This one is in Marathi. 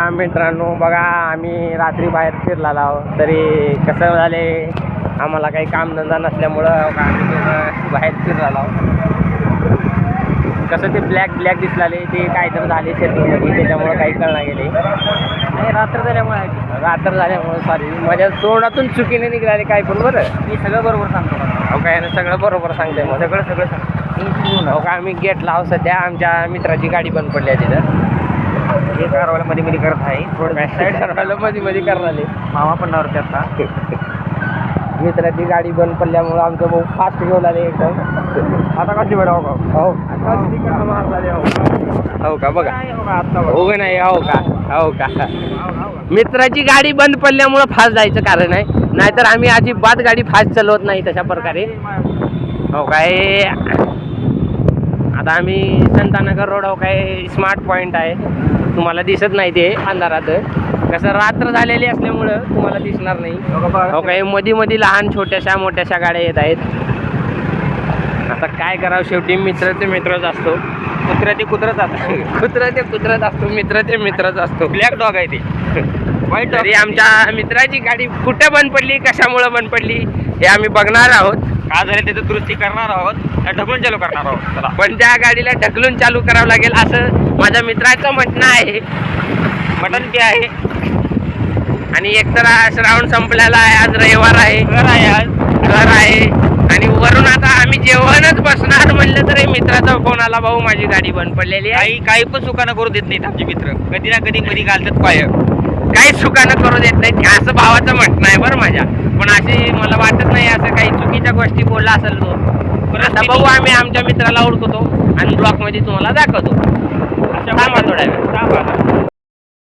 मित्रांनो बघा, आम्ही रात्री बाहेर फिरला आहोत, तरी कसं झाले आम्हाला काही कामधंदा नसल्यामुळं आम्ही बाहेर फिरला आहोत. कसं ते ब्लॅक दिसलाले ते काहीतरी झाले शेतीमध्ये, त्याच्यामुळं काही कळणार गेले नाही. रात्र झाल्यामुळे सॉरी, माझ्या तोंडातून चुकीने निघाले काय पण. बरं मी सगळं बरोबर सांगतो. हो काय ना, सगळं बरोबर सांगते मग. सगळं सांगतो. हो का, आम्ही गेटला आहोत सध्या. आमच्या मित्राची गाडी बंद पडली आहे तिथं. हे कारवाला मध्ये करत आहे. थोडं काय साईड ठरवायला मध्ये करणारे मामा पण नव्हते आता. मित्राची गाडी बंद पडल्यामुळं आमचं भाऊ फास्ट घेऊन आले एकदम. आता कशी वेळ हो हो का बघा, हो का नाही, हो का मित्राची गाडी बंद पडल्यामुळं फास्ट जायचं कारण आहे, नाहीतर आम्ही अजिबात गाडी फास्ट चालवत नाही तशा प्रकारे. हो काय, आता आम्ही संतानगर रोड हो काय स्मार्ट पॉईंट आहे, तुम्हाला दिसत नाही ते अंधारात. कसं रात्र झालेली असल्यामुळं तुम्हाला दिसणार नाही. हो काय, मध्ये लहान छोट्याशा मोठ्याशा गाड्या येत आहेत. आता काय करावं, शेवटी मित्र ते मित्रच असतो. कुत्रा ते कुत्रच असतो. कुत्रा ते कुत्रच असतो, मित्र ते मित्रच असतो. ब्लॅक डॉग आहे ते. वाईट. तरी आमच्या मित्राची गाडी कुठं बंद पडली, कशामुळं बंद पडली हे आम्ही बघणार आहोत. का झाले त्याचं दुरुस्ती करणार आहोत, ढकलून चालू करणार आहोत. चला. पण त्या गाडीला ढकलून चालू करावं लागेल असं माझ्या मित्राचं म्हणणं आहे. मटण ते आहे. आणि एकतर श्रावण संपलेला आहे, आज रविवार आहे, घर आहे आणि वरून आता आम्ही जेवणच बसणार म्हणलं तर मित्राचा फोन आला, भाऊ माझी गाडी बंद पडलेली आहे. काही पण सुखानं करू देत नाहीत आमचे मित्र. कधी ना कधी मध्ये घालतात पाय. काही सुखानं करू देत नाही असं भावाचं म्हणणं आहे बरं माझ्या. पण अशी मला वाटत नाही असं काही चुकीच्या गोष्टी बोलला असेल तो. आता भाऊ आम्ही आमच्या मित्राला ओळखतो आणि ब्लॉक मध्ये तुम्हाला दाखवतो. थांबा थोड्या वेळ.